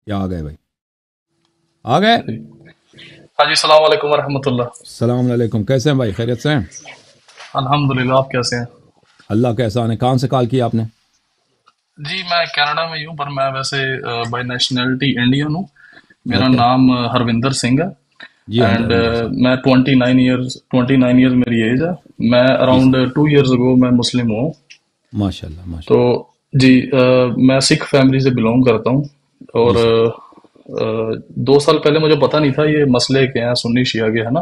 کیا آ گئے بھائی؟ آ گئے؟ ہاں جی، السلام علیکم ورحمۃ اللہ۔ السلام علیکم، کیسے ہیں بھائی؟ خیریت سے ہیں؟ الحمدللہ، آپ کیسے ہیں؟ اللہ کا احسان ہے۔ کہاں سے کال کیا آپ نے؟ جی میں کینیڈا میں ہی ہوں، پر میں ویسے بائی نیشنلٹی انڈین ہوں۔ میرا اوکے نام ہروندر سنگھ ہے، جی، اینڈ ہروندر صاحب، میں 29 ایئرز میری ایج ہے۔ میں جی اراؤنڈ سر، 2 ایئرز اگو میں مسلم ہوں۔ ماشاء اللہ ماشاء تو اللہ، جی میں سکھ فیملی سے بلونگ کرتا ہوں، جی اور سر، 2 سال پہلے مجھے پتہ نہیں تھا یہ مسئلے کے ہیں، سنی شیعہ کے، ہے نا۔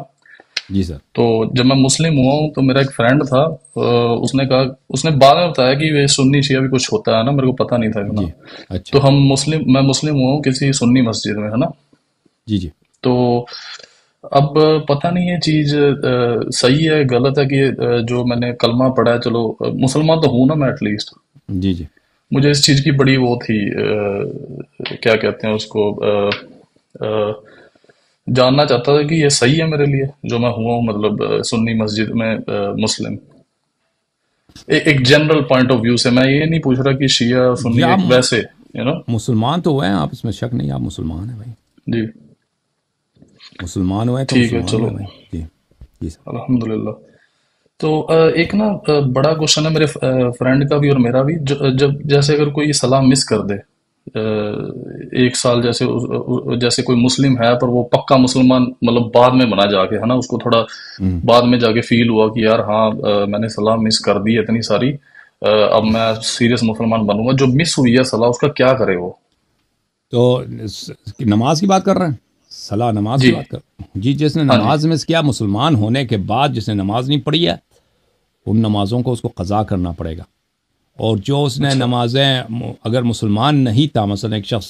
جی سر، تو جب میں مسلم ہوا ہوں تو میرا ایک فرینڈ تھا، اس نے کہا، اس نے بعد میں بتایا کہ یہ سنی شیعہ بھی کچھ ہوتا ہے نا، میرے کو پتہ نہیں تھا اتنا۔ جی اچھا، تو میں مسلم ہوا ہوں کسی سنی مسجد میں، ہے نا۔ جی جی تو اب پتہ نہیں یہ چیز صحیح ہے غلط ہے، کہ جو میں نے کلمہ پڑھا ہے، چلو مسلمان تو ہوں نا میں ایٹ لیسٹ، جی جی، مجھے اس چیز کی بڑی وہ تھی، کیا کہتے ہیں اس کو، جاننا چاہتا تھا کہ یہ صحیح ہے میرے لیے جو میں ہوا ہوں، مطلب سنی مسجد میں مسلم۔ ایک جنرل پوائنٹ آف ویو سے، میں یہ نہیں پوچھ رہا کہ شیعہ جی سنی، آپ ایک ویسے مسلمان تو ہوئے ہیں آپ، اس میں شک نہیں، آپ مسلمان ہیں بھائی، جی مسلمان ہوئے تو ٹھیک ہے، مسلمان چلو ہیں بھائی، جی جی سر، الحمدللہ۔ تو ایک نا بڑا کوشچن ہے میرے فرینڈ کا بھی اور میرا بھی، جب جیسے اگر کوئی سلام مس کر دے 1 سال، جیسے کوئی مسلم ہے پر وہ پکا مسلمان، مطلب بعد میں بنا جا کے، ہے نا، اس کو تھوڑا ہوں، بعد میں جا کے فیل ہوا کہ یار ہاں میں نے سلام مس کر دی ہے اتنی ساری، اب میں سیریس مسلمان بنوں گا، جو مس ہوئی ہے صلاح، اس کا کیا کرے وہ؟ تو نماز کی بات کر رہے ہیں؟ صلاح نماز کی جی بات کر رہے ہیں جی، جس نے ہاں جی، نماز مس کیا مسلمان ہونے کے بعد، جس نے نماز نہیں پڑھی ہے، ان نمازوں کو اس کو قضا کرنا پڑے گا۔ اور جو اس نے اچھا نمازیں اگر مسلمان نہیں تھا، مثلا ایک شخص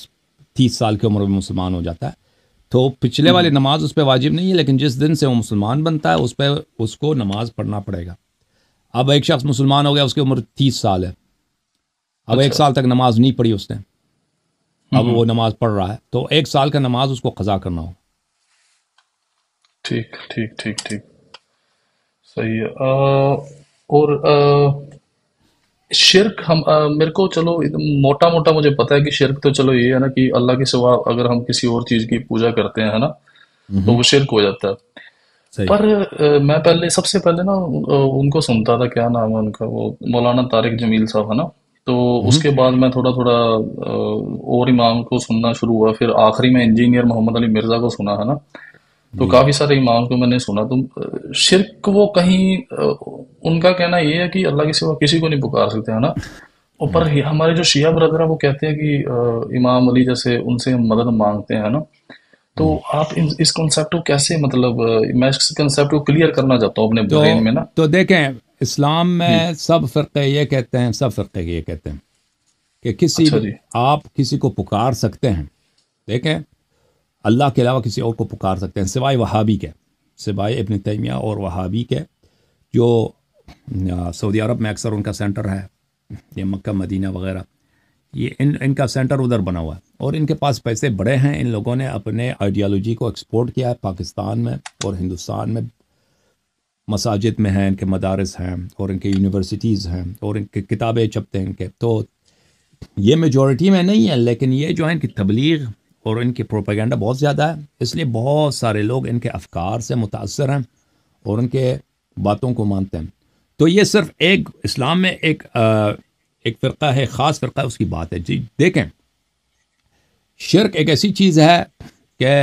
30 سال کی عمر میں مسلمان ہو جاتا ہے، تو پچھلے والی نماز اس پہ واجب نہیں ہے، لیکن جس دن سے وہ مسلمان بنتا ہے اس پہ اس کو نماز پڑھنا پڑے گا۔ اب ایک شخص مسلمان ہو گیا، اس کی عمر 30 سال ہے، اب 1 اچھا، سال تک نماز نہیں پڑھی اس نے، اب وہ نماز پڑھ رہا ہے، تو 1 سال کا نماز اس کو قضا کرنا ہو۔ ٹھیک ٹھیک ٹھیک ٹھیک، صحیح ہے۔ اور شرک، ہم میرے کو چلو موٹا موٹا مجھے پتا ہے کہ شرک تو چلو یہ ہے نا کہ اللہ کے سوا اگر ہم کسی اور چیز کی پوجا کرتے ہیں، ہے نا، تو وہ شرک ہو جاتا ہے۔ صحیح، پر میں سب سے پہلے نا ان کو سنتا تھا، کیا نام ہے ان کا، وہ مولانا طارق جمیل صاحب، ہے نا۔ تو اس کے بعد میں تھوڑا تھوڑا اور امام کو سننا شروع ہوا، پھر آخری میں انجینئر محمد علی مرزا کو سنا، ہے نا۔ تو جی جی کافی سارے امام کو میں نے سنا۔ تو شرک وہ کہیں ان کا کہنا یہ ہے کہ اللہ کے سوا کسی کو نہیں پکار سکتے، ہے نا۔ اوپر ہمارے جو شیعہ برادر ہیں وہ کہتے ہیں کہ امام علی جیسے ان سے ہم مدد مانگتے ہیں نا۔ تو آپ اس کنسیپٹ کو کیسے، مطلب میں اس کنسیپٹ کو کلیئر کرنا چاہتا ہوں اپنے برین میں نا۔ تو دیکھیں، اسلام جی میں سب فرقے یہ کہتے ہیں کہ اچھا جی، آپ کسی کو پکار سکتے ہیں، دیکھیں، اللہ کے علاوہ کسی اور کو پکار سکتے ہیں، سوائے وہابی کے، سوائے ابن تیمیہ اور وہابی کے، جو سعودی عرب میں اکثر ان کا سینٹر ہے، یہ مکہ مدینہ وغیرہ، یہ ان کا سینٹر ادھر بنا ہوا ہے، اور ان کے پاس پیسے بڑے ہیں، ان لوگوں نے اپنے آئیڈیالوجی کو ایکسپورٹ کیا ہے پاکستان میں اور ہندوستان میں، مساجد میں ہیں ان کے، مدارس ہیں اور ان کے یونیورسٹیز ہیں اور ان کے کتابیں چھپتے ہیں ان کے، تو یہ میجورٹی میں نہیں ہے، لیکن یہ جو ہے ان کی تبلیغ اور ان کی پروپیگنڈا بہت زیادہ ہے، اس لیے بہت سارے لوگ ان کے افکار سے متاثر ہیں اور ان کے باتوں کو مانتے ہیں۔ تو یہ صرف ایک اسلام میں ایک فرقہ ہے، خاص فرقہ ہے، اس کی بات ہے جی۔ دیکھیں، شرک ایک ایسی چیز ہے کہ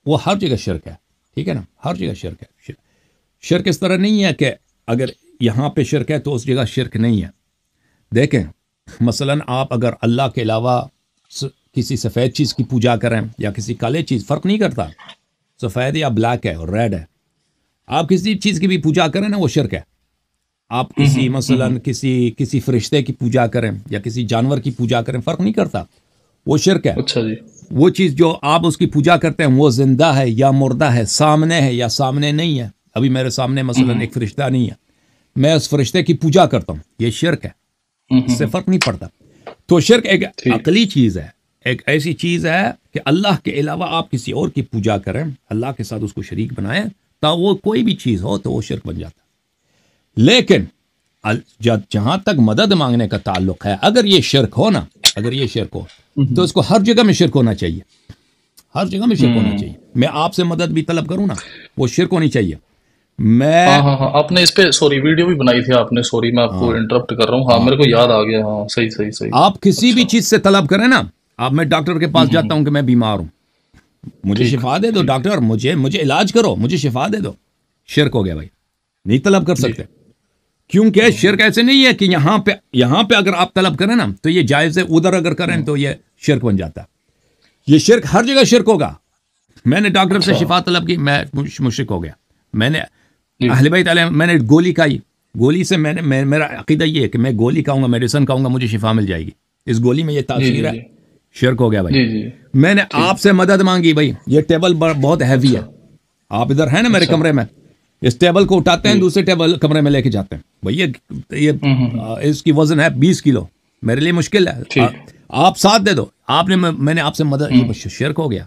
وہ ہر جگہ شرک ہے، ٹھیک ہے نا، ہر جگہ شرک ہے۔ شرک اس طرح نہیں ہے کہ اگر یہاں پہ شرک ہے تو اس جگہ شرک نہیں ہے۔ دیکھیں، مثلا آپ اگر اللہ کے علاوہ کسی سفید چیز کی پوجا کریں یا کسی کالے چیز، فرق نہیں کرتا، سفید یا بلیک ہے اور ریڈ ہے، آپ کسی چیز کی بھی پوجا کریں نا، وہ شرک ہے۔ آپ کسی مثلا کسی فرشتے کی پوجا کریں یا کسی جانور کی پوجا کریں، فرق نہیں کرتا، وہ شرک ہے۔ اچھا جی، وہ چیز جو آپ اس کی پوجا کرتے ہیں وہ زندہ ہے یا مردہ ہے، سامنے ہے یا سامنے نہیں ہے۔ ابھی میرے سامنے مثلا ایک فرشتہ نہیں ہے، میں اس فرشتے کی پوجا کرتا ہوں، یہ شرک ہے، اس سے فرق نہیں پڑتا۔ تو شرک ایک ٹھیک، عقلی چیز ہے، ایک ایسی چیز ہے کہ اللہ کے علاوہ آپ کسی اور کی پوجا کریں، اللہ کے ساتھ اس کو شریک بنائیں، تا وہ کوئی بھی چیز ہو تو وہ شرک بن جاتا ہے۔ لیکن جہاں تک مدد مانگنے کا تعلق ہے، اگر یہ شرک ہو نا، اگر یہ شرک ہو تو اس کو ہر جگہ میں شرک ہونا چاہیے، ہر جگہ میں شرک ہونا چاہیے. میں آپ سے مدد بھی طلب کروں نا، وہ شرک ہونی چاہیے. میں ہاں آپ نے اس پہ سوری ویڈیو بھی بنائی تھی آپ نے، سوری میں آپ کو انٹرپٹ کر رہا ہوں. ہاں میرے کو یاد آ گیا. ہاں صحیح. آپ کسی بھی چیز سے طلب کریں نا، اب میں ڈاکٹر کے پاس جاتا ہوں کہ میں بیمار ہوں، مجھے شفا دے دو ڈاکٹر، مجھے علاج کرو، مجھے شفا دے دو. شرک ہو گیا بھائی، نہیں طلب کر سکتے. کیونکہ شرک ایسے نہیں ہے کہ یہاں پہ اگر آپ طلب کریں نا تو یہ جائز ہے، ادھر اگر کریں تو یہ شرک بن جاتا ہے. یہ شرک ہر جگہ شرک ہوگا. میں نے ڈاکٹر سے شفا طلب کی، میں مشرک ہو گیا. میں نے اہل بیت علیہ میں نے گولی کھائی، گولی سے میرا عقیدہ یہ ہے کہ میں گولی کھاؤں گا، میڈیسن کھاؤں گا، مجھے شفا مل جائے گی، اس گولی میں یہ تاثیر ہے. شرک ہو گیا بھائی. میں نے آپ سے مدد مانگی، بھائی یہ ٹیبل بہت ہیوی ہے، آپ ادھر ہیں نا میرے کمرے میں، اس ٹیبل کو اٹھاتے ہیں دوسرے ٹیبل کمرے میں لے کے جاتے ہیں. بھائی یہ اس کی وزن ہے 20 کلو، میرے لیے مشکل ہے، آپ ساتھ دے دو. میں نے آپ سے مدد، یہ شرک ہو گیا.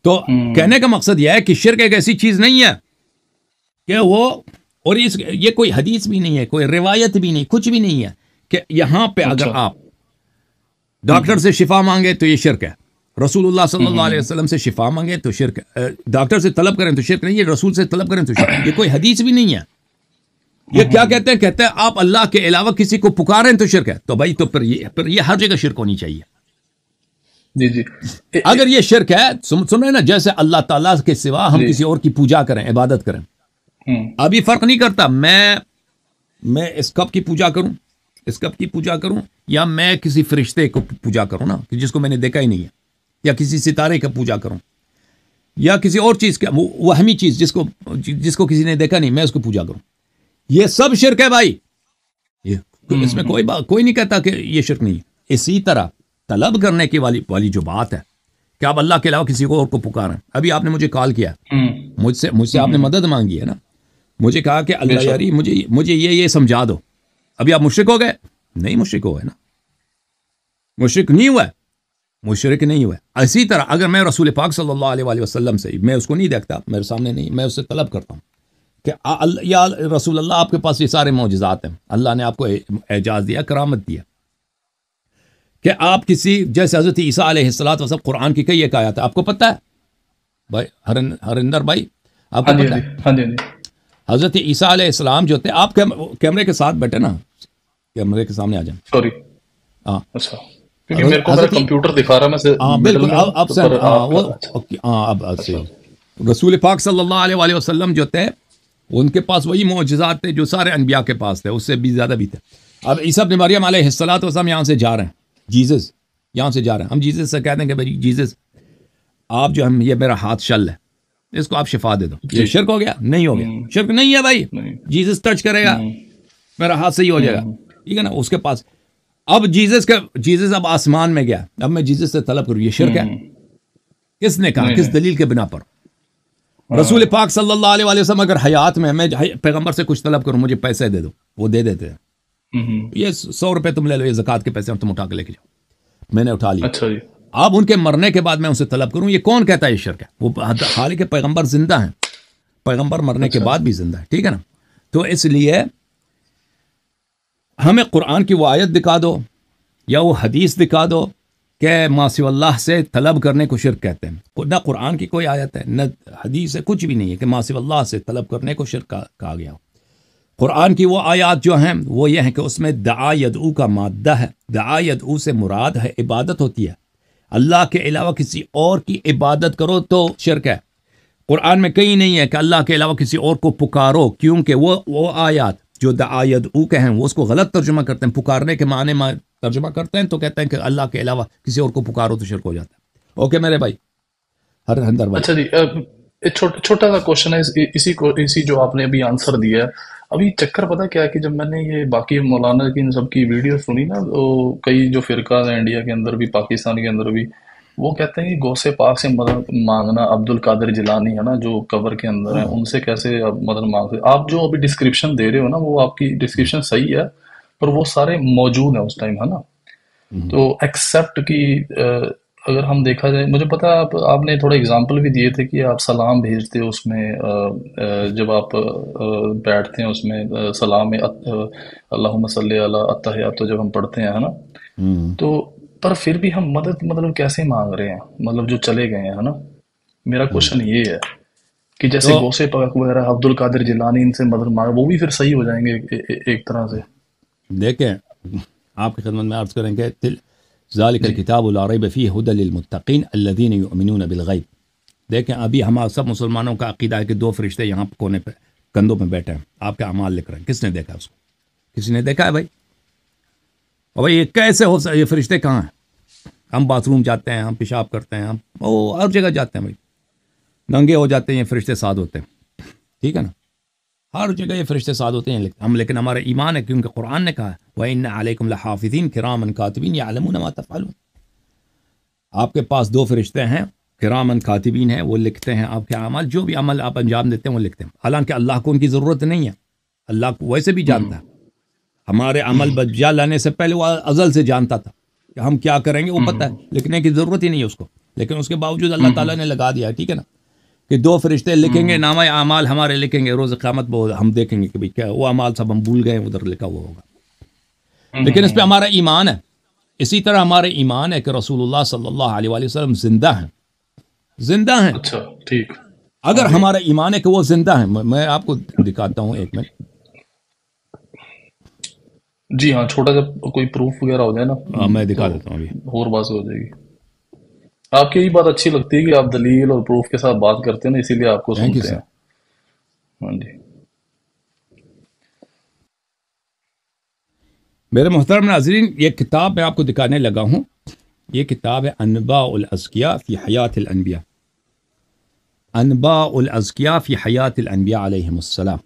تو کہنے کا مقصد یہ ہے کہ شرک ایک ایسی چیز نہیں ہے کہ وہ، اور یہ کوئی حدیث بھی نہیں ہے، کوئی روایت بھی نہیں، کچھ بھی نہیں ہے کہ یہاں پہ اگر آپ ڈاکٹر سے شفا مانگے تو یہ شرک ہے، رسول اللہ صلی اللہ علیہ وسلم سے شفا مانگے تو شرک ہے، ڈاکٹر سے طلب کریں تو شرک نہیں ہے، رسول سے طلب کریں تو شرک. یہ کوئی حدیث بھی نہیں ہے. یہ کیا کہتے ہیں آپ اللہ کے علاوہ کسی کو پکاریں تو شرک ہے. تو بھائی تو پھر یہ ہر جگہ شرک ہونی چاہیے. جی اگر یہ شرک ہے، سن رہے نا، جیسے اللہ تعالیٰ کے سوا ہم کسی اور کی پوجا کریں، عبادت کریں. ابھی فرق نہیں کرتا میں اس کپ کی پوجا کروں یا میں کسی فرشتے کو پوجا کروں نا، جس کو میں نے دیکھا ہی نہیں ہے، یا کسی ستارے کا پوجا کروں، یا کسی اور چیز کا وہمی چیز جس کو کسی نے دیکھا نہیں، میں اس کو پوجا کروں. یہ سب شرک ہے بھائی. اس میں کوئی نہیں کہتا کہ یہ شرک نہیں ہے. اسی طرح طلب کرنے کی والی جو بات ہے کہ آپ اللہ کے علاوہ کسی کو اور کو پکاریں. ابھی آپ نے مجھے کال کیا، مجھ سے آپ نے مدد مانگی ہے نا، مجھے کہا کہ اللہیاری مجھے یہ سمجھا دو. ابھی آپ مشرک ہو گئے؟ نہیں مشرک ہو گئے نا، مشرک نہیں ہوا. اسی طرح اگر میں رسول پاک صلی اللہ علیہ وسلم سے، میں اس کو نہیں دیکھتا، میرے سامنے نہیں، میں اس سے طلب کرتا ہوں کہ یا رسول اللہ آپ کے پاس یہ سارے معجزات ہیں، اللہ نے آپ کو اعجاز دیا، کرامت دیا، کہ آپ کسی جیسے حضرت عیسیٰ علیہ السلام قرآن کی کئی ایک آیات ہے. آپ کو پتہ ہے بھائی ہرندر بھائی، آپ کو پتہ ہے حضرت عیسیٰ علیہ السلام جو تھے، آپ کیمرے کے ساتھ بیٹھے نا، کیمرے کے سامنے آ جائیں. سوری، ہاں اچھا، کیونکہ میرے کو میرا کمپیوٹر دکھا رہا ہے، میں سے بالکل اب رسول پاک صلی اللہ علیہ وسلم جو تھے، ان کے پاس وہی معجزات تھے جو سارے انبیاء کے پاس تھے، اس سے بھی زیادہ بھی تھے. اب عیسیٰ ابن مریم علیہ السلام یہاں سے جا رہے ہیں، جیزس یہاں سے جا رہے ہیں، ہم جیزس سے کہتے ہیں کہ بھائی جیزس آپ جو یہ میرا ہاتھ شل ہے، اس کو آپ شفا دے دو. یہ شرک ہو گیا؟ نہیں ہو گیا. شرک نہیں ہے بھائی. جیزس ٹچ کرے گا، میرا ہاتھ صحیح ہو جائے گا، ٹھیک ہے نا. اس کے پاس اب جیزس اب آسمان میں گیا، اب میں جیزس سے طلب کروں، یہ شرک ہے؟ کس نے کہا؟ کس دلیل کے بنا پر؟ رسول پاک صلی اللہ علیہ وسلم اگر حیات میں پیغمبر سے کچھ طلب کروں، مجھے پیسے دے دو، وہ دے دیتے ہیں. یہ 100 روپے تم لے لو، یہ زکوٰۃ کے پیسے تم اٹھا کے لے کے جاؤ. میں نے اٹھا لیا. اب ان کے مرنے کے بعد میں ان سے طلب کروں، یہ کون کہتا ہے یہ شرک ہے؟ وہ حالانکہ پیغمبر زندہ ہیں، پیغمبر مرنے کے بعد بھی زندہ ہے، ٹھیک ہے نا. تو اس لیے ہمیں قرآن کی وہ آیت دکھا دو یا وہ حدیث دکھا دو کہ ما سوی اللہ سے طلب کرنے کو شرک کہتے ہیں. نہ قرآن کی کوئی آیت ہے، نہ حدیث ہے، کچھ بھی نہیں ہے کہ ما سوی اللہ سے طلب کرنے کو شرک کہا گیا ہو. قرآن کی وہ آیات جو ہیں وہ یہ ہیں کہ اس میں دعا یدعو کا مادہ ہے. دعا یدعو سے مراد ہے عبادت ہوتی ہے. اللہ کے علاوہ کسی اور کی عبادت کرو تو شرک ہے. قرآن میں کہیں نہیں ہے کہ اللہ کے علاوہ کسی اور کو پکارو، کیونکہ وہ آیات جو دعا یدعو کے ہیں وہ اس کو غلط ترجمہ کرتے ہیں، پکارنے کے معنی میں ترجمہ کرتے ہیں، تو کہتے ہیں کہ اللہ کے علاوہ کسی اور کو پکارو تو شرک ہو جاتا ہے. اوکے میرے بھائی ہرندر بھائی. اچھا جی، ایک چھوٹا سا کوشچن ہے اسی جو آپ نے ابھی آنسر دیا ہے. ابھی چکر پتہ کیا ہے کہ جب میں نے یہ باقی مولانا کی ان سب کی ویڈیو سنی نا، تو کئی جو فرقہ ہیں انڈیا کے اندر بھی، پاکستان کے اندر بھی، وہ کہتے ہیں کہ غوث پاک سے مدد مانگنا، عبد القادر جیلانی ہے نا جو قبر کے اندر ہیں، ان سے کیسے آپ مدد مانگتے؟ آپ جو ابھی ڈسکرپشن دے رہے ہو نا، وہ آپ کی ڈسکرپشن صحیح ہے، پر وہ سارے موجود ہیں اس ٹائم، ہے نا. تو ایکسیپٹ کی اگر ہم دیکھا جائے، مجھے پتا آپ نے تھوڑا اگزامپل بھی دیے تھے کہ آپ سلام بھیجتے ہو اس میں، جب آپ بیٹھتے ہیں اس میں سلام میں اللہم صلی علی التحیات تو جب ہم پڑھتے ہیں، ہے نا؟ تو پر پھر بھی ہم مدد مطلب کیسے مانگ رہے ہیں، مطلب جو چلے گئے ہیں، ہے نا؟ میرا کوشچن یہ ہے کہ جیسے تو غوث پاک وغیرہ عبد القادر جیلانی ان سے مدد مانگے، وہ بھی پھر صحیح ہو جائیں گے ایک طرح سے؟ دیکھیں، آپ کی خدمت میں عرض کریں کہ ذالک جی الکتاب لا ریب فیہ ھدی للمتقین الذین یؤمنون بالغیب. دیکھیں ابھی ہم سب مسلمانوں کا عقیدہ ہے کہ دو فرشتے یہاں کونے پہ کندھوں پہ بیٹھے ہیں، آپ کے اعمال لکھ رہے ہیں. کس نے دیکھا اس کو؟ کسی نے دیکھا ہے بھائی؟ اور بھائی یہ کیسے ہو یہ فرشتے کہاں ہیں؟ ہم باتھ روم جاتے ہیں، ہم پیشاب کرتے ہیں، ہم ہر جگہ جاتے ہیں بھائی، ننگے ہو جاتے ہیں، یہ فرشتے ساتھ ہوتے ہیں. ٹھیک ہے نا؟ ہر جگہ یہ فرشتے ساتھ ہوتے ہیں ہم، لیکن ہمارا ایمان ہے کیونکہ قرآن نے کہا ہے وَإِنَّ عَلَيْكُمْ لَحَافِظِينَ كِرَامًا كَاتِبِينَ يَعْلَمُونَ مَا تَفْعَلُونَ. آپ کے پاس دو فرشتے ہیں کرامن کاتبین ہیں، وہ لکھتے ہیں آپ کے اعمال، جو بھی عمل آپ انجام دیتے ہیں وہ لکھتے ہیں. حالانکہ اللہ کو ان کی ضرورت نہیں ہے، اللہ کو ویسے بھی جانتا ہے. ہمارے عمل بجا لانے سے پہلے وہ ازل سے جانتا تھا کہ ہم کیا کریں گے، وہ پتہ ہے، لکھنے کی ضرورت ہی نہیں ہے اس کو. لیکن اس کے باوجود اللہ تعالیٰ نے لگا دیا ہے، ٹھیک ہے نا، کہ دو فرشتے لکھیں گے، نامہ اعمال ہمارے لکھیں گے، روز قیامت ہم دیکھیں گے کہ بھئی کیا وہ اعمال سب ہم بھول گئے، ادھر لکھا ہوا ہوگا. لیکن اس پہ ہمارا ایمان ہے. اسی طرح ہمارے ایمان ہے کہ رسول اللہ صلی اللہ علیہ وآلہ وسلم زندہ ہیں، زندہ ہیں. اچھا ٹھیک. اگر ہمارا ایمان ہے کہ وہ زندہ ہیں، میں آپ کو دکھاتا ہوں ایک منٹ. جی ہاں، چھوٹا جب کوئی پروف وغیرہ ہو جائے نا میں تو دکھا دیتا ہوں ابھی. اور بات ہو جائے گی. آپ کی یہ بات اچھی لگتی ہے کہ آپ دلیل اور پروف کے ساتھ بات کرتے ہیں نا، اسی لیے آپ کو تھینک یو سنتے سر. ہیں. ہاں جی. میرے محترم ناظرین، یہ کتاب میں آپ کو دکھانے لگا ہوں. یہ کتاب ہے انباء الازکیاء فی حیات الانبیاء. انباء الازکیاء فی حیات الانبیاء علیہم السلام.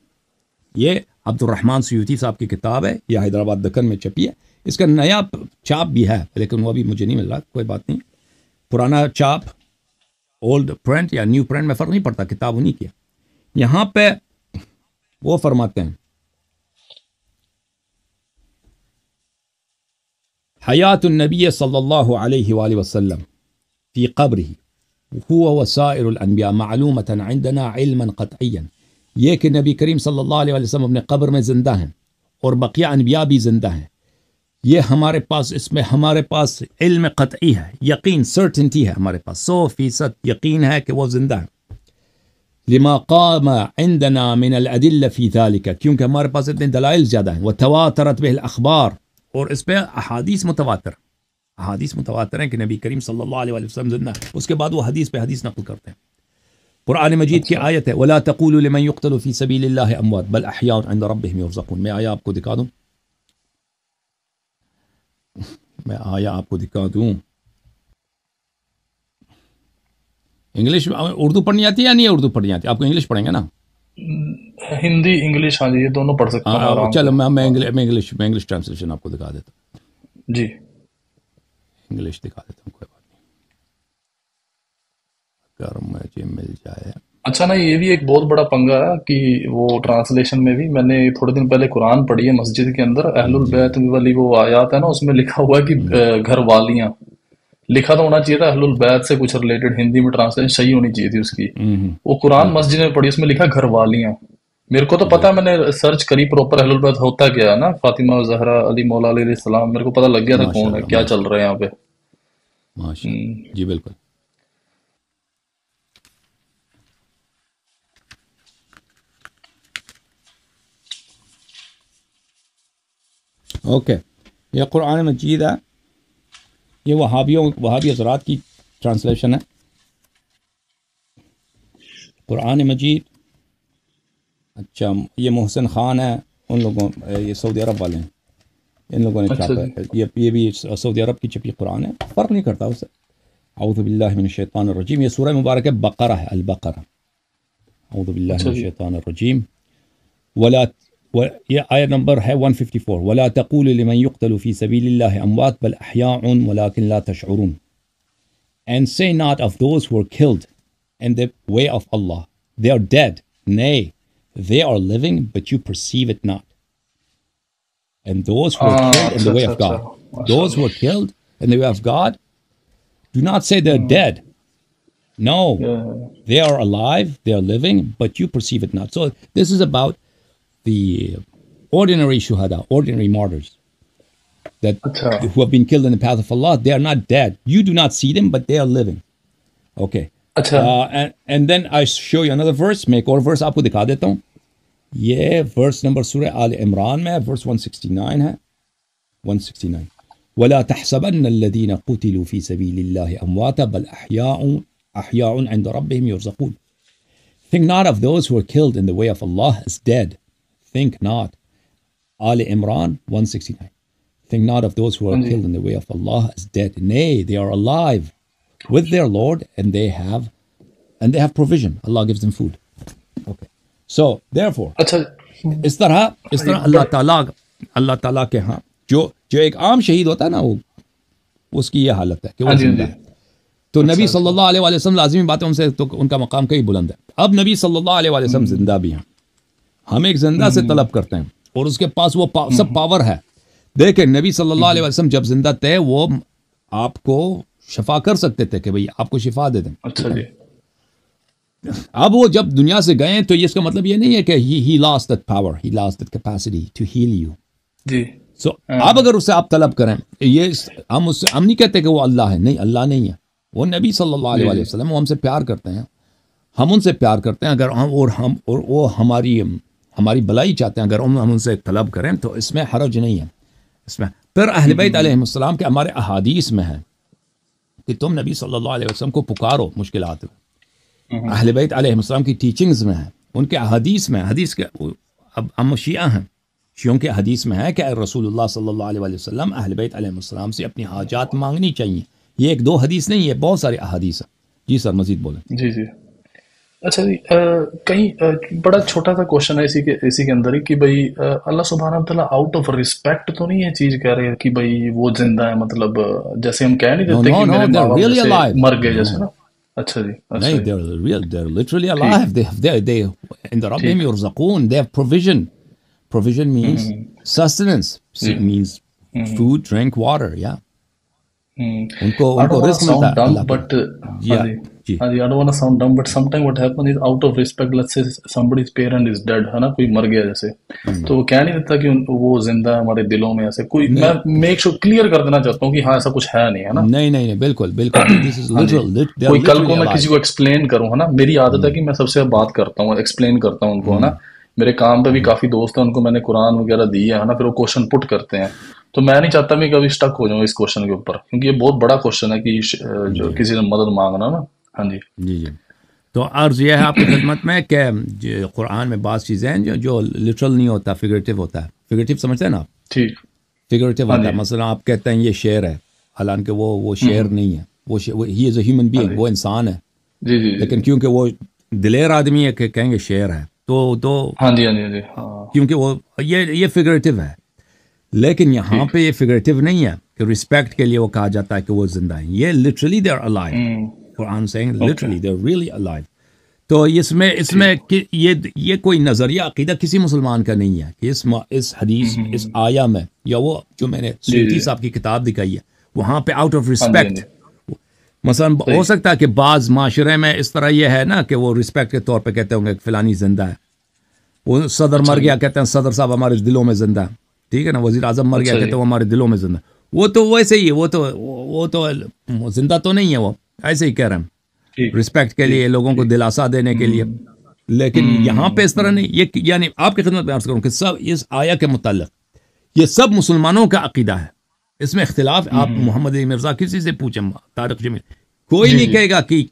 یہ عبد الرحمن سیوطی صاحب کی کتاب ہے، یہ حیدرآباد دکن میں چھپی ہے. اس کا نیا چاپ بھی ہے لیکن وہ ابھی مجھے نہیں مل رہا، کوئی بات نہیں. پرانا چاپ، اولڈ پرنٹ یا نیو پرنٹ میں فرق نہیں پڑتا، کتاب انہی کی ہے. یہاں پہ وہ فرماتے ہیں حیات النبی صلی اللہ علیہ وآلہ وسلم فی قبرہ هو وسائر الانبیاء معلومۃ عندنا علما قطعیا. یہ کہ نبی کریم صلی اللہ علیہ وآلہ وسلم اپنے قبر میں زندہ ہیں اور بقیہ انبیاء بھی زندہ ہیں، یہ ہمارے پاس، اس میں ہمارے پاس علم قطعی ہے، یقین، سرٹنٹی ہے، ہمارے پاس 100% یقین ہے کہ وہ زندہ ہیں. لما قام عندنا من الادلہ فی ذلک، کیونکہ ہمارے پاس اتنے دلائل زیادہ ہیں. وتواترت به الاخبار، اور اس پہ احادیث متواتر ہیں کہ نبی کریم صلی اللہ علیہ وآلہ وسلم زندہ ہے. اس کے بعد وہ حدیث پہ حدیث نقل کرتے ہیں. قرآن مجید کی آیت ہے وَلَا تَقُولُوا لِمَنْ يُقْتَلُ فِي سَبِيلِ اللَّهِ أَمْوَاتٌ بَلْ أَحْيَاءٌ عِنْدَ رَبِّهِمْ يُرْزَقُونَ. میں آیا آپ کو دکھا دوں، انگلش اردو پڑھنی آتی ہے یا نہیں اردو پڑھنی آتی ہے؟ آپ کو انگلش پڑھیں گے نا؟ ہندی انگلش، ہاں جی، یہ دونوں پڑھ سکتا ہوں آرام سے. چلو میں انگلش ٹرانسلیشن آپ کو دکھا دیتا ہوں. جی انگلش دکھا دیتا ہوں، کوئی بات نہیں، اگر مجھے مل جائے. اچھا نا، یہ بھی ایک بہت بڑا پنگا ہے کہ وہ ٹرانسلیشن میں بھی، میں نے تھوڑے دن پہلے قرآن پڑھی ہے مسجد کے اندر، اہل البیت والی وہ آیات ہے نا، اس میں لکھا ہوا ہے کہ گھر والیاں. لکھا تو ہونا چاہیے تھا اہل البیت سے کچھ ریلیٹڈ، ہندی میں ٹرانسلیشن صحیح ہونی چاہیے تھی اس کی. وہ قرآن مسجد میں پڑھی، اس میں لکھا گھر والیاں. میرے کو تو پتا ہے، میں نے سرچ کری پراپر اہل البیت ہوتا کیا ہے نا، فاطمہ زہرا، علی مولا علیہ السلام، میرے کو پتا لگ گیا تھا کون ہے، کیا چل رہا ہے یہاں پہ. ماشاءاللہ، جی بالکل. اوکے، یہ قرآن مجید ہے، یہ وہابی حضرات کی ٹرانسلیشن ہے. قرآن مجید، اچھا یہ محسن خان ہے، ان لوگوں، یہ سعودی عرب والے ہیں، ان لوگوں نے چھاپا ہے. یہ بھی سعودی عرب کی چھپی قرآن ہے، فرق نہیں کرتا اس سے. اعوذ باللہ من الشیطان الرجیم. یہ سورہ مبارک بقرہ ہے، البقرہ. اعوذ باللہ من الشیطان الرجیم. یہ آیت نمبر ہے 154. وَلَا تَقُولُوا لِمَنْ يُقْتَلُ فِي سَبِيلِ اللَّهِ أَمْوَاتٌ بَلْ أَحْيَاءٌ وَلَكِنْ لَا تَشْعُرُونَ. And say not of those who are killed in the way of Allah, they are dead. Nay, they are living, but you perceive it not. And those who are killed in the way of God, those who are killed in the way of God, Do not say they're dead. No, they are alive, they are living, but you perceive it not. So this is about the ordinary shuhada, ordinary martyrs that who have been killed in the path of Allah. They are not dead. You do not see them, but they are living. Okay. And then I show you another verse. میں ایک اور verse آپ کو دکھا دیتا ہوں. یہ verse number سورہ آل عمران میں verse 169 ہے. 169. وَلَا تَحْسَبَنَّ الَّذِينَ قُتِلُوا فِي سَبِيلِ اللَّهِ أَمْوَاتًا بَلْ أَحْيَاءٌ عِنْدَ رَبِّهِمْ يُرْزَقُونَ. Think not of those who are killed in the way of Allah as dead. Think not. Al Imran 169. Think not of those who are killed in the way of Allah as dead. Nay, they are alive with their Lord, and they have provision. Allah gives them food. Okay. So therefore, اس طرح اللہ تعالیٰ کے ہاں جو ایک عام شہید ہوتا ہے نا، وہ اس کی یہ حالت ہے کہ وہ زندہ ہے. تو نبی صلی اللہ علیہ وسلم لازمی بات ہے ان سے تو ان کا مقام کئی بلند ہے. اب نبی صلی اللہ علیہ وسلم زندہ بھی ہیں. ہم ایک زندہ سے طلب کرتے ہیں اور اس کے پاس وہ سب پاور ہے. دیکھیں نبی صلی اللہ علیہ وسلم جب زندہ تھے وہ آپ کو شفا کر سکتے تھے کہ بھئی آپ کو شفا دے دیں. اب وہ جب دنیا سے گئے تو اس کا مطلب یہ نہیں ہے کہ he lost that power, he lost that capacity to heal you. G. So اب اگر اس سے آپ طلب کریں، یہ ہم نہیں کہتے کہ وہ اللہ ہے. نہیں، اللہ نہیں ہے. وہ نبی صلی اللہ علیہ وسلم وہ ہم سے پیار کرتے ہیں، ہم ان سے پیار کرتے ہیں. اگر اور وہ ہماری بلائی چاہتے ہیں، اگر ہم ان سے طلب کریں تو اس میں حرج نہیں ہے. اس میں پھر اہل بیت علیہ السلام کے ہمارے احادیث میں ہے کہ تم نبی صلی اللہ علیہ وسلم کو پکارو مشکلات میں. اہل بیت علیہ السلام کی ٹیچنگز میں ہے، ان کے احادیث میں. حدیث کے اب ہم شیعہ ہیں، شیعوں کے حدیث میں ہے کہ رسول اللہ صلی اللہ علیہ وسلم اہل بیت علیہ السلام سے اپنی حاجات مانگنی چاہیے. یہ ایک دو حدیث نہیں ہے، بہت سارے احادیث ہیں. جی سر مزید بولیں. جی جی. اچھا جی، کہیں بڑا چھوٹا سا کوشچن ہے اسی کے اندر ہی کہ بھئی اللہ سبحانہ وتعالیٰ آؤٹ آف رسپیکٹ تو نہیں یہ چیز کہہ رہے ہیں کہ بھئی وہ زندہ ہے، مطلب جیسے ہم کہہ نہیں دیتے کہ میرے ماں باپ جیسے مر گئے جیسے نا. اچھا جی. نہیں، they're literally alive. They in the ربهم يرزقون. They have provision. Provision means sustenance. It means food, drink, water. Yeah. ان کو رزق ملتا ہے. But I don't want to sound dumb, but sometimes what happens is out of respect, let's say somebody's parent is dead, ہے نا، کوئی مر گیا جیسے، تو وہ کہہ نہیں دیتا کہ وہ زندہ ہے ہمارے دلوں میں. ایسے کوئی میں میک شور کلیئر کر دینا چاہتا ہوں کہ ہاں ایسا کچھ ہے نہیں، ہے نا. نہیں، بالکل. کوئی کل کو میں کسی کو ایکسپلین کروں، ہے نا، میری عادت ہے کہ میں سب سے بات کرتا ہوں، ایکسپلین کرتا ہوں ان کو، ہے نا. میرے کام پہ بھی کافی دوست ہیں، ان کو میں نے قرآن وغیرہ دی ہے نا، پھر وہ کوشچن پٹ کرتے ہیں. تو میں نہیں چاہتا میں کبھی اسٹک ہو جاؤں اس کوشچن کے اوپر، کیونکہ یہ بہت بڑا کوشچن ہے کہ جو کسی سے مدد مانگنا نا. ہاں جی. تو عرض یہ ہے آپ کی خدمت میں کہ قرآن میں بعض چیزیں ہیں جو لٹرل نہیں ہوتا، فگریٹو ہوتا ہے. فگریٹو سمجھتے ہیں نا آپ؟ ٹھیک. فگریٹو ہوتا ہے. مثلا آپ کہتے ہیں یہ شعر ہے، حالانکہ وہ شعر نہیں ہے. وہ ہی از اے ہیومن بینگ، وہ انسان ہے. جی. لیکن کیونکہ وہ دلیر آدمی ہے کہ کہیں گے شعر ہے تو ہاں جی کیونکہ وہ یہ فگریٹو ہے. لیکن یہاں پہ یہ فگریٹو نہیں ہے کہ رسپیکٹ کے لیے وہ کہا جاتا ہے کہ وہ زندہ ہیں. یہ literally they are alive. Quran saying literally they're really alive. تو اس میں یہ کوئی نظریہ عقیدہ کسی مسلمان کا نہیں ہے کہ اس حدیث اس آیا میں یا وہ جو میں نے سیوطی صاحب کی کتاب دکھائی ہے وہاں پہ آؤٹ آف رسپیکٹ. مثلا ہو سکتا ہے کہ بعض معاشرے میں اس طرح یہ ہے نا کہ وہ رسپیکٹ کے طور پہ کہتے ہوں گے فلانی زندہ ہے. وہ صدر مر گیا کہتے ہیں صدر صاحب ہمارے دلوں میں زندہ ہے. ٹھیک ہے نا. وزیر اعظم مر گیا کہتے ہیں وہ ہمارے دلوں میں زندہ. وہ تو ویسے ہی وہ تو زندہ تو نہیں ہے، وہ ایسے ہی کہہ رہے ہیں رسپیکٹ کے لیے، لوگوں کو دلاسا دینے کے لیے. لیکن یہاں پہ اس طرح نہیں. یہ یعنی آپ کی خدمت میں عرض کروں کہ سب اس آیا کے متعلق یہ سب مسلمانوں کا عقیدہ ہے. اس میں اختلاف آپ محمد علی مرزا کسی سے پوچھیں، طارق جمیل، کوئی نہیں کہے گا کہ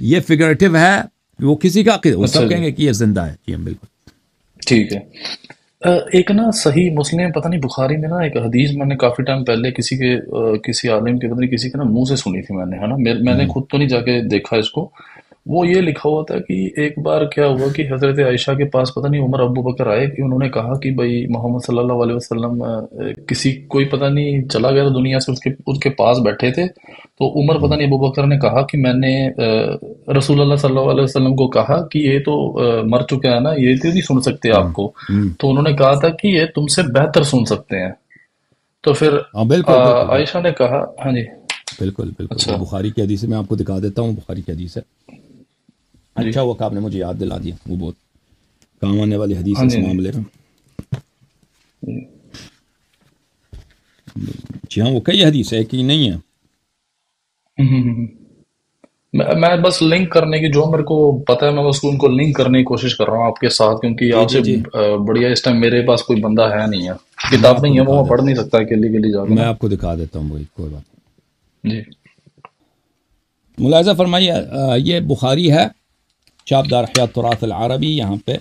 یہ فگریٹو ہے. وہ کسی کا عقیدہ، وہ سب کہیں گے کہ یہ زندہ ہے. جی بالکل ٹھیک ہے. ایک نا صحیح مسلم پتہ نہیں بخاری میں نا ایک حدیث میں نے کافی ٹائم پہلے کسی عالم کے پتہ نہیں کسی کے نا منہ سے سنی تھی میں نے، ہے نا. میں نے خود تو نہیں جا کے دیکھا اس کو. وہ یہ لکھا ہوا تھا کہ ایک بار کیا ہوا کہ حضرت عائشہ کے پاس پتہ نہیں عمر ابو بکر آئے کہ انہوں نے کہا کہ بھائی محمد صلی اللہ علیہ وسلم کوئی پتہ نہیں چلا گیا تھا دنیا سے، اس کے پاس بیٹھے تھے. تو عمر پتہ نہیں ابو بکر نے کہا کہ میں نے رسول اللہ صلی اللہ علیہ وسلم کو کہا کہ یہ تو مر چکا ہے نا، یہ تو نہیں سن سکتے آپ کو. تو انہوں نے کہا تھا کہ یہ تم سے بہتر سن سکتے ہیں. تو پھر عائشہ نے کہا، ہاں جی، بالکل بالکل. بخاری کی حدیث میں آپ کو دکھا دیتا ہوں. بخاری کی حدیث ہے. اچھا ہوا کہ آپ نے مجھے یاد دلا دیا, وہ بہت کام آنے والی حدیث ہے اس معاملے میں. جی ہاں, وہ کئی حدیث ہے کہ نہیں ہے. میں بس لنک کرنے کی, جو میرے کو پتا ہے میں بس ان کو لنک کرنے کی کوشش کر رہا ہوں آپ کے ساتھ, کیونکہ آپ سے بڑھیا اس ٹائم میرے پاس کوئی بندہ ہے نہیں ہے, کتاب نہیں ہے, وہ میں پڑھ نہیں سکتا اکیلی جا کے. میں آپ کو دکھا دیتا ہوں وہی, کوئی بات جی. ملاحظہ فرمائیے, یہ بخاری ہے, چاپ دار حیات تراث العربی. یہاں پہ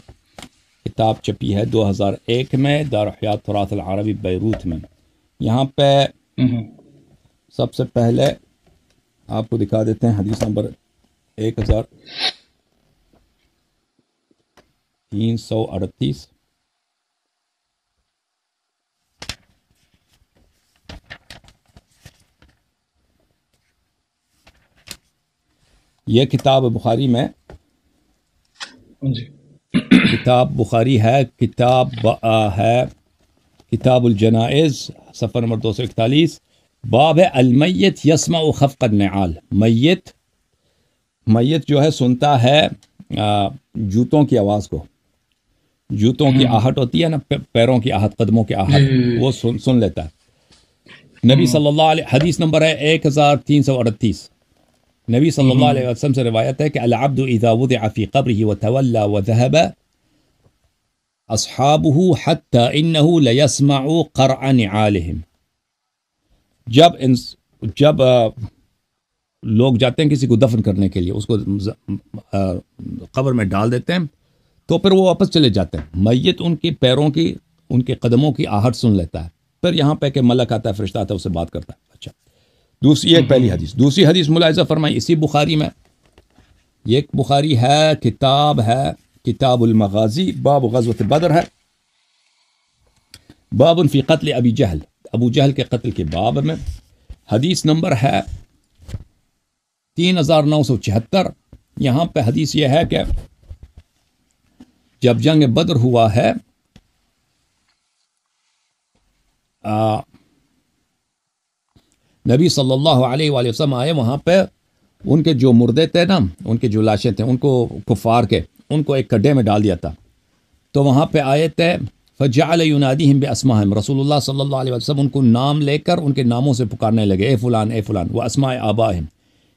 کتاب چپی ہے 2001 میں, دار حیات تراث العربی بیروت میں. یہاں پہ سب سے پہلے آپ کو دکھا دیتے ہیں حدیث نمبر 1338. یہ کتاب بخاری میں, کتاب بخاری ہے, کتاب ہے کتاب الجنائز, صفحہ نمبر 241. باب ہے المیت یسمع خفق النعال. میت جو ہے سنتا ہے جوتوں کی آواز کو. جوتوں کی آہٹ ہوتی ہے نا, پیروں کی آہٹ, قدموں کی آہٹ, وہ سن لیتا ہے. نبی صلی اللہ علیہ, حدیث نمبر ہے 1338. نبی صلی اللہ علیہ وسلم سے روایت ہے کہ العبد اذا وضع في قبره وتولى وذهب اصحابه حتى انه ليسمع قرع نعالهم. جب لوگ جاتے ہیں کسی کو دفن کرنے کے لیے, اس کو قبر میں ڈال دیتے ہیں, تو پھر وہ واپس چلے جاتے ہیں. میت ان کے پیروں کی, ان کے قدموں کی آہٹ سن لیتا ہے. پھر یہاں پہ کہ ملک آتا ہے, فرشتہ آتا ہے, اس سے بات کرتا ہے. اچھا, دوسری ایک پہلی حدیث. دوسری حدیث ملاحظہ فرمائی اسی بخاری میں, یہ بخاری ہے, کتاب ہے کتاب المغازی, باب غزوۃ بدر ہے. باب فی قتل ابی جہل, ابو جہل کے قتل کے باب میں. حدیث نمبر ہے 3976. یہاں پہ حدیث یہ ہے کہ جب جنگ بدر ہوا ہے, نبی صلی اللہ علیہ وآلہ وسلم آئے. وہاں پہ ان کے جو مردے تھے نا, ان کے جو لاشیں تھے, ان کو کفار کے, ان کو ایک کڈے میں ڈال دیا تھا. تو وہاں پہ آئے تھے, فجعل ینادیہم باسمائہم, رسول اللہ صلی اللہ علیہ وسلم ان کو نام لے کر ان کے ناموں سے پکارنے لگے, اے فلان اے فلان, و اسماء آبائہم,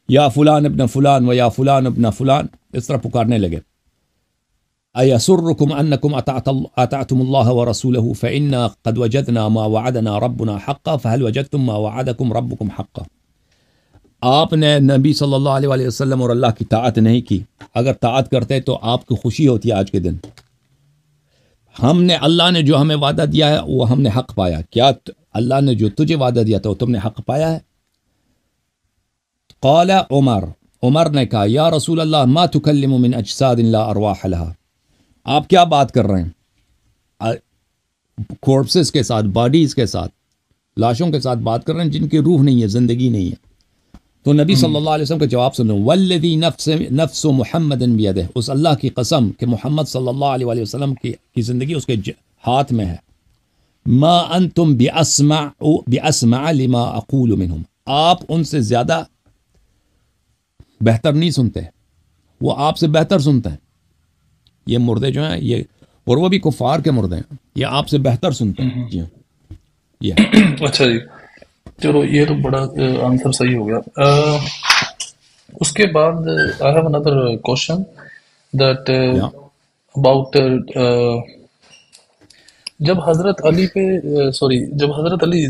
یا فلان ابن فلان و یا فلان ابن فلان, اس طرح پکارنے لگے. ایسرکم انکم اطعتم اللہ ورسولہ فإنا قد وجدنا ما وعدنا ربنا حقا فهل وجدتم ما وعدکم ربکم حقا. آپ نے نبی صلی اللہ علیہ وآلہ وسلم اور اللہ کی طاعت نہیں کی. اگر طاعت کرتے تو آپ کو خوشی ہوتی ہے آج کے دن. ہم نے, اللہ نے جو ہمیں وعدہ دیا ہے وہ ہم نے حق پایا. کیا اللہ نے جو تجھے وعدہ دیا تھا وہ تم نے حق پایا ہے؟ قال عمر نے کہا, یا رسول اللہ ما تکلم من اجساد لا ارواح لها. آپ کیا بات کر رہے ہیں؟ کورپسز کے ساتھ, باڈیز کے ساتھ, لاشوں کے ساتھ بات کر رہے ہیں جن کی روح نہیں ہے, زندگی نہیں ہے. تو نبی صلی اللہ علیہ وسلم کا جواب سنو, والذی نفس محمد بیدہ, اس اللہ کی قسم کہ محمد صلی اللہ علیہ وسلم کی زندگی اس کے ہاتھ میں ہے. ما انتم باسمع لما اقول منہم, آپ ان سے زیادہ بہتر نہیں سنتے, وہ آپ سے بہتر سنتے ہیں. یہ مردے جو ہیں یہ, اور وہ بھی کفار کے مردے ہیں, یہ آپ سے بہتر سنتے ہیں. جی یہ اچھا جی, چلو یہ تو بڑا آنسر صحیح ہو گیا. اس کے بعد I have another question that about جب حضرت علی جب حضرت علی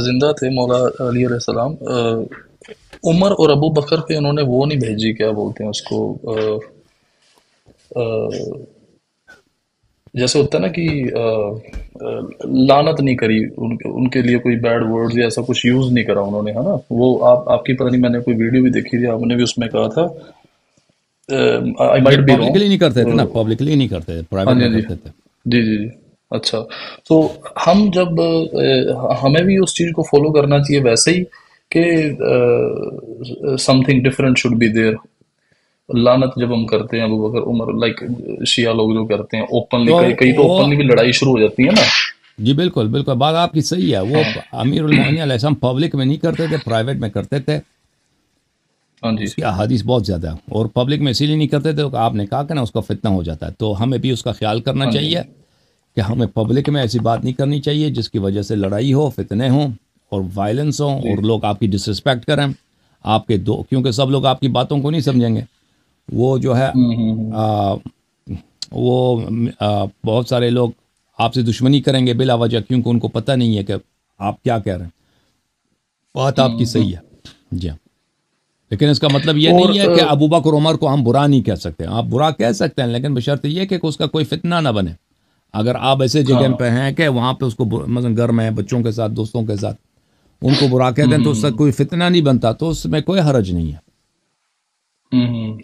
زندہ تھے, مولا علی علیہ السلام, عمر اور ابو بکر پہ انہوں نے وہ نہیں بھیجی, کیا بولتے ہیں اس کو, جیسے ہوتا ہے نا کہ لعنت نہیں کری, ان کے لیے کوئی بیڈ ورڈز یا ایسا کچھ یوز نہیں کرا انہوں نے, ہے نا. وہ آپ کی پتہ نہیں, میں نے کوئی ویڈیو بھی دیکھی تھی, آپ نے بھی اس میں کہا تھا. پبلکلی نہیں کرتے تھے نا, پبلکلی نہیں کرتے تھے, پرائیویٹ میں کرتے تھے. جی. اچھا, تو ہم جب ہمیں بھی اس چیز کو فالو کرنا چاہیے ویسے ہی کہ something different should be there. لعنت جب ہم کرتے ہیں ابو بکر عمر, لائک شیعہ لوگ جو کرتے ہیں اوپنلی, کئی تو اوپنلی بھی لڑائی شروع ہو جاتی ہے نا. جی بالکل, بات آپ کی صحیح ہے. وہ امیر المومنین علیہ السلام پبلک میں نہیں کرتے تھے, پرائیویٹ میں کرتے تھے. ہاں جی اس کی احادیث بہت زیادہ ہے، اور پبلک میں اسی لیے نہیں کرتے تھے کہ آپ نے کہا کہ نا اس کا فتنہ ہو جاتا ہے. تو ہمیں بھی اس کا خیال کرنا چاہیے کہ ہمیں پبلک میں ایسی بات نہیں کرنی چاہیے جس کی وجہ سے لڑائی ہو، فتنے ہوں اور وائلنس ہوں، اور لوگ آپ کی ڈس رسپیکٹ کریں آپ کے کیونکہ سب لوگ آپ کی باتوں کو نہیں سمجھیں گے. وہ جو ہے وہ بہت سارے لوگ آپ سے دشمنی کریں گے بلا وجہ، کیونکہ ان کو پتہ نہیں ہے کہ آپ کیا کہہ رہے ہیں. بات آپ کی صحیح ہے جی ہاں، لیکن اس کا مطلب یہ نہیں ہے کہ ابو بکر عمر کو ہم برا نہیں کہہ سکتے. آپ برا کہہ سکتے ہیں لیکن بشرط یہ کہ اس کا کوئی فتنہ نہ بنے. اگر آپ ایسے جگہ پہ ہیں کہ وہاں پہ اس کو مثلا گھر میں بچوں کے ساتھ دوستوں کے ساتھ ان کو برا کہتے ہیں تو اس سے کوئی فتنہ نہیں بنتا، تو اس میں کوئی حرج نہیں ہے.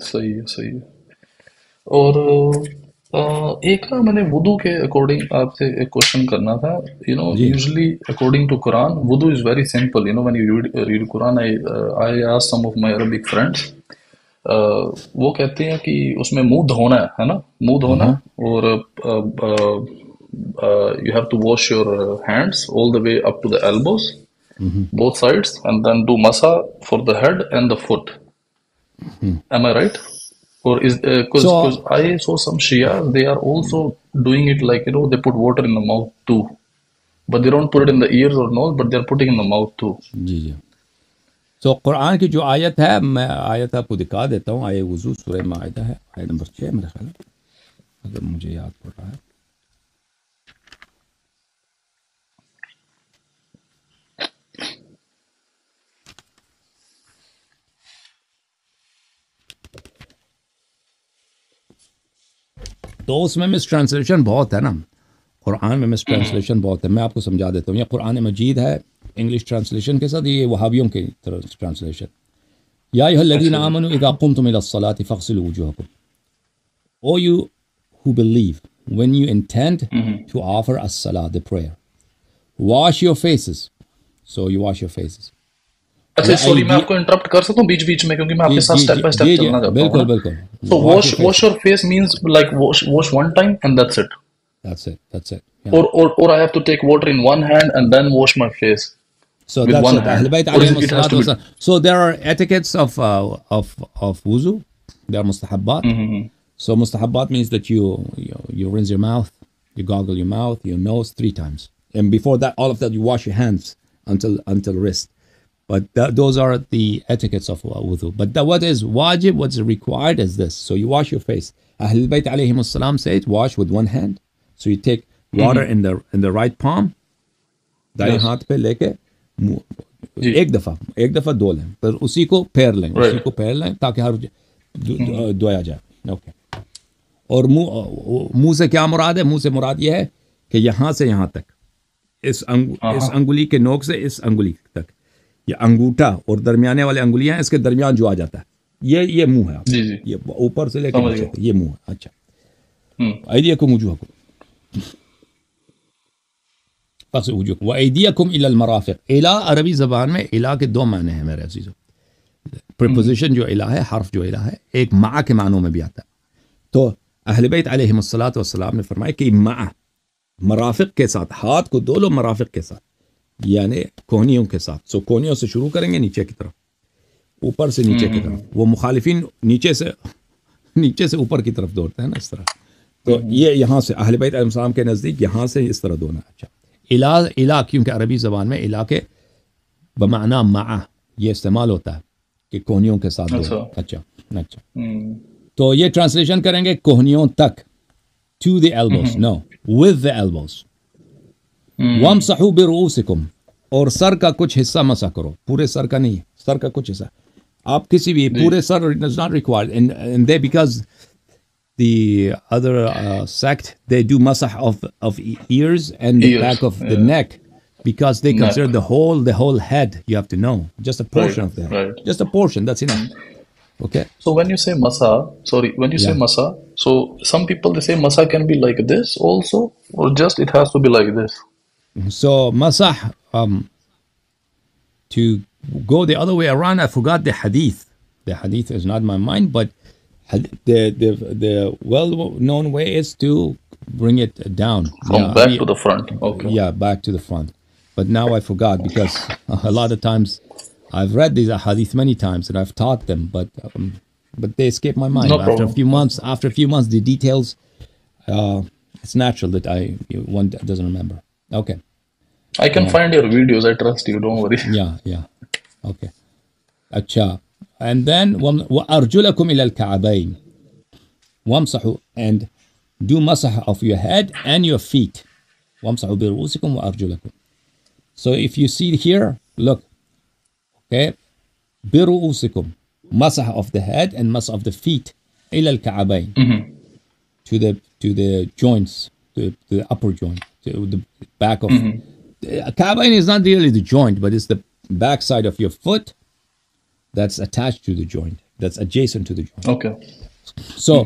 صحیح ہے صحیح ہے. اور ایک نا میں نے وضو کے اکارڈنگ آپ سے ایک کوشچن کرنا تھا. جی یوزلی اکارڈنگ ٹو قرآن وضو is very simple. When you read Quran I ask some of my Arabic friends, وہ کہتے ہیں کہ اس میں منہ دھونا ہے نا، منہ دھونا، اور you have to wash your hands all the way up to the elbows both sides, and then do masa for the head and the foot. Am I right? Or is because I saw some Shia, they are also doing it like they put water in the mouth too, but they don't put it in the ears or nose, but they are putting in the mouth too. جی جی. سو قرآن کی جو آیت ہے، میں آیت آپ کو دکھا دیتا ہوں. آیت وضو سورہ مائدہ ہے، آیت نمبر 6 میرے خیال ہے، اگر مجھے یاد پڑ رہا ہے. تو اس میں مس ٹرانسلیشن بہت ہے نا، قرآن میں مس ٹرانسلیشن بہت ہے. میں آپ کو سمجھا دیتا ہوں. یہ قرآن مجید ہے انگلش ٹرانسلیشن کے ساتھ، یہ وہابیوں کی ٹرانسلیشن. یا ایھا الذین آمنوا اذا قمتم الی الصلاۃ فاغسلوا وجوہکم. O you who believe, when you intend to offer as-salah, the prayer, wash your faces. So you wash your faces. اچھا سوری میں آپ کو انٹرپٹ کر سکتا ہوں بیچ بیچ میں، کیونکہ میں آپ کے ساتھ اسٹیپ بائی اسٹیپ چلنا چاہتا ہوں. بالکل بالکل. So wash your face means like wash one time and that's it. That's it. Yeah. Or I have to take water in one hand and then wash my face. So with that's one it. hand. Ahl Bayt Or alayhim it has as-salatu to be. was-salam. So there are etiquettes of wuzu. There are mustahabbat. So mustahabbat means that you rinse your mouth, you gargle your mouth, your nose 3 times, and before that, all of that, you wash your hands until wrist. But those are the etiquettes of wudu. But what is wajib, what's required is this. So you wash your face. Ahl Bayt alayhim as-salam said, wash with one hand. So you take water in the right palm, دائیں ہاتھ پہ لے کے ایک دفعہ دھو لیں، پھر اسی کو پھیر لیں تاکہ ہر دھویا جائے. اوکے. اور منہ سے کیا مراد ہے؟ منہ سے مراد یہ ہے کہ یہاں سے یہاں تک، اس انگلی کے نوک سے اس انگلی تک، یہ انگوٹھا اور درمیانے والے انگلیاں اس کے درمیان جو آ جاتا ہے، یہ منہ ہے. یہ اوپر سے لے کے نیچے تک یہ منہ ہے. اچھا. ایدیکم وجوہکم وَأَيْدِيَكُمْ إِلَى الْمَرَافِقِ. اِلَا عربی زبان میں اِلَا کے 2 معنی ہیں میرے عزیزو. پریپوزیشن جو اِلَا ہے، حرف جو اِلَا ہے، ایک مع کے معنوں میں بھی آتا ہے. تو اہل بیت علیہم الصلاۃ والسلام نے فرمایا کہ مع مرافق کے ساتھ، ہاتھ کو 2 لو مرافق کے ساتھ، یعنی کونیوں کے ساتھ. سو کونیوں سے شروع کریں گے نیچے کی طرف، اوپر سے نیچے کی طرف. وہ مخالفین نیچے سے اوپر کی طرف دوڑتے ہیں نا، اس طرح. تو یہ یہاں سے اہل بیت علیہ السلام کے نزدیک یہاں سے اس طرح دونا. اچھا. الا کیونکہ عربی زبان میں الا کے بمعنی مع یہ استعمال ہوتا ہے کہ کوہنیوں کے ساتھ دو. اچھا. تو یہ ٹرانسلیشن کریں گے کوہنیوں تک، to the elbows, no, with the elbows. وَامْسَحُوا بِرُؤُوسِكُمْ. اور سر کا کچھ حصہ مسح کرو، پورے سر کا نہیں، سر کا کچھ حصہ. آپ کسی بھی پورے سر is not required, and they, because the other sect, they do masah of ears and the back of the neck, because they consider the whole head. You have to know just a portion of the head, just a portion, that's enough. Okay. So when you say masa, masa, so some people they say masa can be like this also, or just it has to be like this. So masah, to go the other way around, I forgot the hadith. The hadith is not my mind, but the well-known way is to bring it down. From back to the front. Okay. Yeah, back to the front. But now I forgot, because a lot of times I've read these hadith many times and I've taught them, but they escape my mind. No After problem. a few months, the details, it's natural that one doesn't remember. Okay. I can find your videos. I trust you. Don't worry. Yeah. Okay. Acha. And then وَأَرْجُلَكُمْ إِلَى الْكَعْبَيْنِ وَامْسَحُوا, and do masah of your head and your feet. وَامْسَحُوا بِرُؤُوسِكُمْ وَأَرْجُلَكُمْ. So if you see here, look, okay, بِرُؤُوسِكُمْ, masah of the head and masah of the feet, إِلَى الْكَعْبَيْنِ, to the joints, to the upper joint, to the back of. Ka'bayn is not really the joint, but it's the back side of your foot that's attached to the joint, that's adjacent to the joint. Okay. So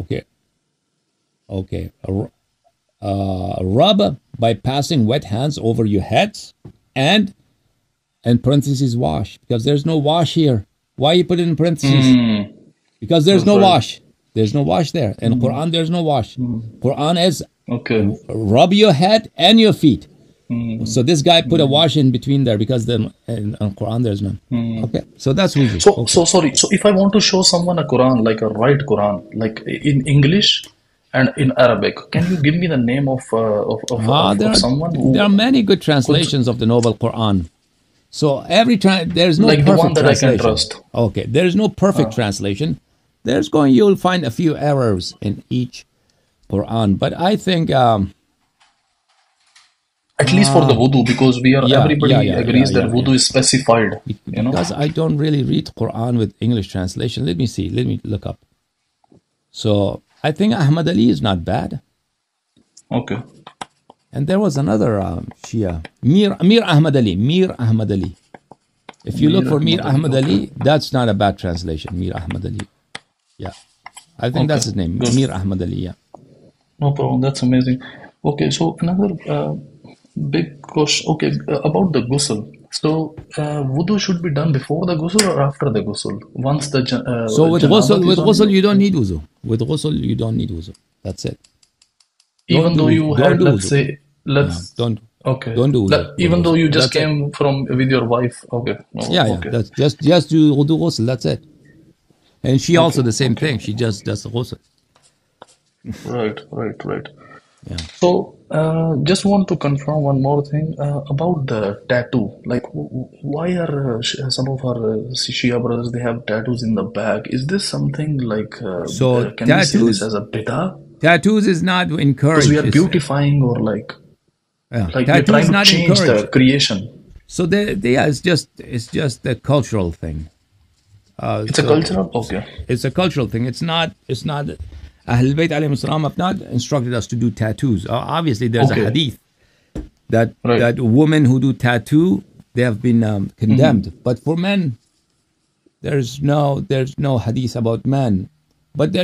Okay. Rub by passing wet hands over your heads and in parentheses wash, because there's no wash here. Why you put it in parentheses? Because there's no wash. There's no wash there. In Quran, there's no wash. Quran is rub your head and your feet. So this guy put a wash in between there because in Quran there's none. Okay, so that's wuzu. So sorry. So if I want to show someone a Quran, like a right Quran, like in English and in Arabic, can you give me the name of someone who? There are many good translations of the Noble Quran. So every time there's no like perfect the one that translation. I can trust. Okay, there is no perfect translation. You'll find a few errors in each Quran, but I think at least for the wudu, because everybody agrees that wudu is specified. Because I don't really read Quran with English translation. Let me see. Let me look up. So I think Ahmad Ali is not bad. Okay. And there was another Shia, Mir Ahmad Ali. If you look for Mir Ahmad Ali, that's not a bad translation. Mir Ahmad Ali. Yeah. I think that's his name. Good. Mir Ahmad Ali, yeah. No problem. That's amazing. Okay, so another big question. Okay, about the ghusl. So wudu should be done before the ghusl or after the ghusl? Once the so with ghusl you don't need wudu. With ghusl you don't need wudu. That's it. Even though you had, let's say, don't do wudu. Even though you just came from with your wife. Okay. Okay. That's just do wudu ghusl. That's it. And she also the same thing. She just does the ghusl. Right. Yeah. So, just want to confirm one more thing about the tattoo. Like, why are some of our Shia brothers, they have tattoos in the back? Is this something like, so can we say this as a bid'ah? Tattoos is not encouraged. Because we are beautifying or like we're trying to change the creation. So it's just a cultural thing. It's a cultural? Okay. It's a cultural thing. It's not Ahl Bayt alayhim salam have not instructed us to do tattoos. Obviously, there's a hadith that women who do tattoo, they have been condemned. But for men, there's no hadith about men. But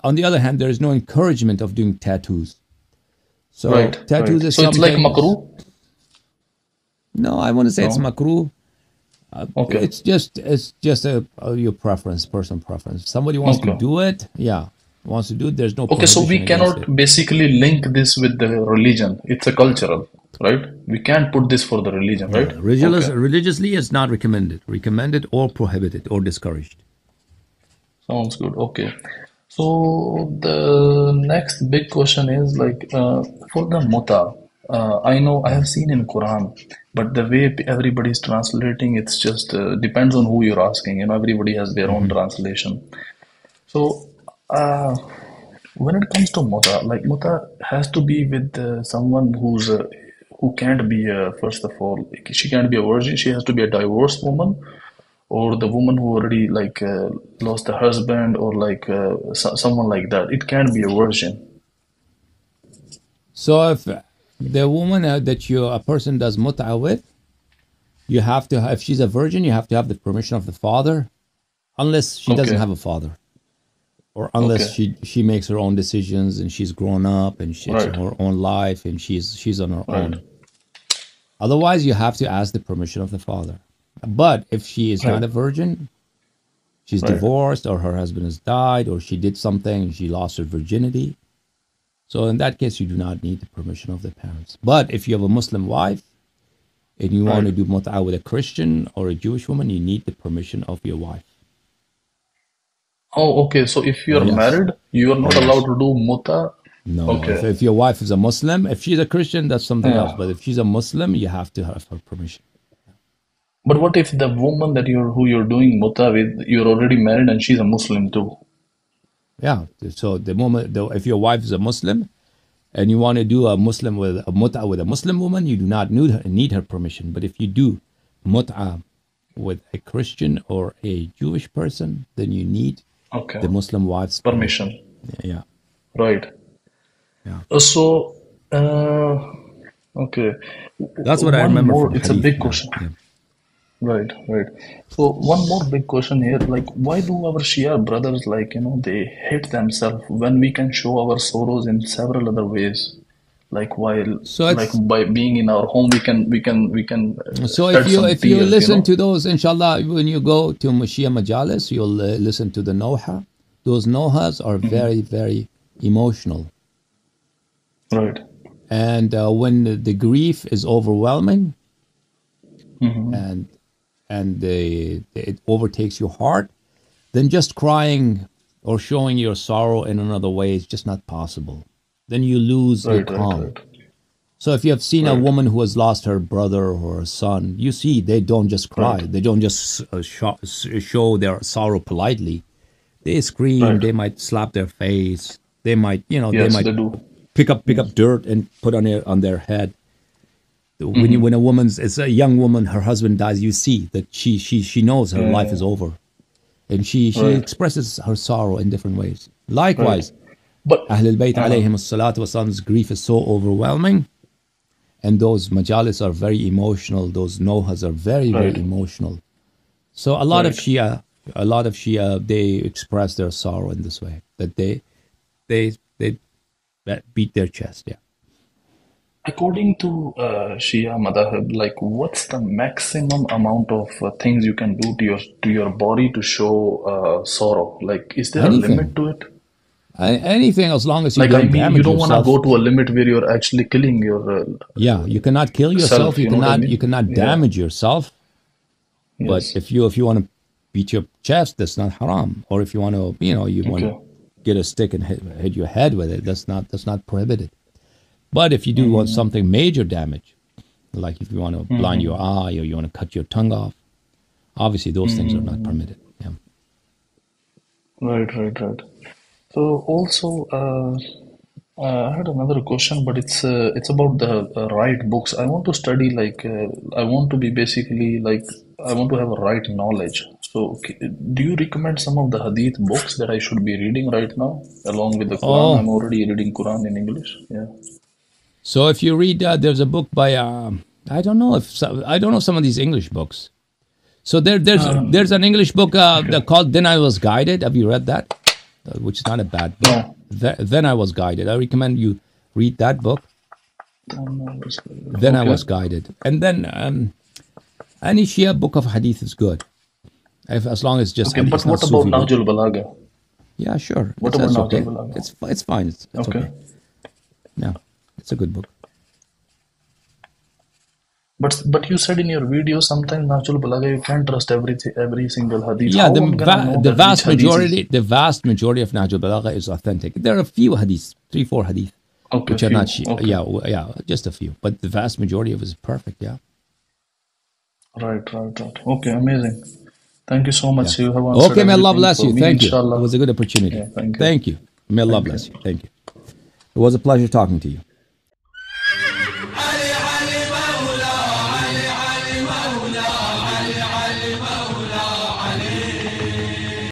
on the other hand, there is no encouragement of doing tattoos. So tattoos is so it's like makruh? No, I want to say it's makruh. Okay. It's just your preference, personal preference. Somebody wants to do it, wants to do it. There's no. Okay, so we cannot basically link this with the religion. It's a cultural, right? We can't put this for the religion, right? Religiously, it's not recommended or prohibited or discouraged. Sounds good. Okay. So the next big question is like for the muta. I know I have seen in Quran, but the way everybody is translating, it's just depends on who you're asking. Everybody has their own translation. So when it comes to muta, like muta has to be with someone who can't be first of all, she can't be a virgin. She has to be a divorced woman, or the woman who already lost a husband, or someone like that. It can't be a virgin. So if the woman that a person does mut'a with, you have to, if she's a virgin, you have to have the permission of the father, unless she doesn't have a father, or unless she makes her own decisions and she's grown up and she's her own life and she's on her own. Otherwise, you have to ask the permission of the father. But if she is not a virgin, she's divorced, or her husband has died, or she did something and she lost her virginity, So in that case, you do not need the permission of the parents. But if you have a Muslim wife and you want to do mut'a with a Christian or a Jewish woman, you need the permission of your wife. Oh, okay. So if you are married, you are not allowed to do mut'a. No. Okay. If your wife is a Muslim, if she's a Christian, that's something else. But if she's a Muslim, you have to have her permission. But what if the woman that who you're doing mut'a with, you're already married and she's a Muslim too? Yeah. So the moment, if your wife is a Muslim and you want to do a Muslim with a mut'a with a Muslim woman, you do not need her permission. But if you do mut'a with a Christian or a Jewish person, then you need the Muslim wife's permission. Yeah. Right. Yeah. So, okay. That's what I remember. More, it's a big question. Yeah. Right. So one more big question here, like why do our Shia brothers, like, they hate themselves when we can show our sorrows in several other ways? Like by being in our home, we can. So if you listen to those, inshallah, when you go to Shia Majalis, you'll listen to the Noha. Those Nohas are very, very emotional. Right. And when the grief is overwhelming, and it overtakes your heart, then just crying or showing your sorrow in another way is just not possible. Then you lose your calm. Right. So if you have seen a woman who has lost her brother or her son, you see they don't just cry. They don't just show their sorrow politely. They scream. They might slap their face. They might, they might pick up dirt and put on their head. When it's a young woman, her husband dies, you see that she knows her life is over, and she expresses her sorrow in different ways. Likewise, but Ahlul Bayt alayhim as-salatu was-salam's grief is so overwhelming, and those majalis are very emotional. Those nohas are very, very emotional. So a lot of Shia, they express their sorrow in this way, that they beat their chest. Yeah. According to Shia Madhab, like what's the maximum amount of things you can do to your body to show sorrow? Like, is there a limit to it? Anything, as long as you don't damage you don't yourself. want to go to a limit where you're actually killing your. You cannot kill yourself. You cannot damage yourself. Yes. But if you want to beat your chest, that's not haram. Or if you want to, you want to get a stick and hit your head with it, that's not prohibited. But if you do want something major damage, like if you want to blind your eye or you want to cut your tongue off, obviously those things are not permitted. Yeah. Right. So also, I had another question, but it's about the right books. I want to study, I want to be basically I want to have a right knowledge. So, do you recommend some of the hadith books that I should be reading right now, along with the Quran? I'm already reading Quran in English. Yeah. So if you read, there's a book by I don't know some of these English books. So there's an English book called Then I Was Guided. Have you read that? Which is not a bad book. No. Then I Was Guided. I recommend you read that book. Then I Was Guided. And then any Shia book of hadith is good, as long as just. Okay, but what about Nahjul Balagha? Yeah, sure. What about Nahjul Balagha? It's fine. It's okay. Yeah. It's a good book. But you said in your video sometimes Nahjul Balagha you can't trust every single hadith. Yeah, the vast majority of Nahjul Balagha is authentic. There are a few hadiths, 3-4 hadith, which are not Shia. Okay. Yeah, just a few. But the vast majority of it is perfect. Yeah. Right. Okay, amazing. Thank you so much. You have answered. Okay, may Allah bless you. Thank you. It was a good opportunity. Yeah, thank you. May Allah bless you. Thank you. It was a pleasure talking to you.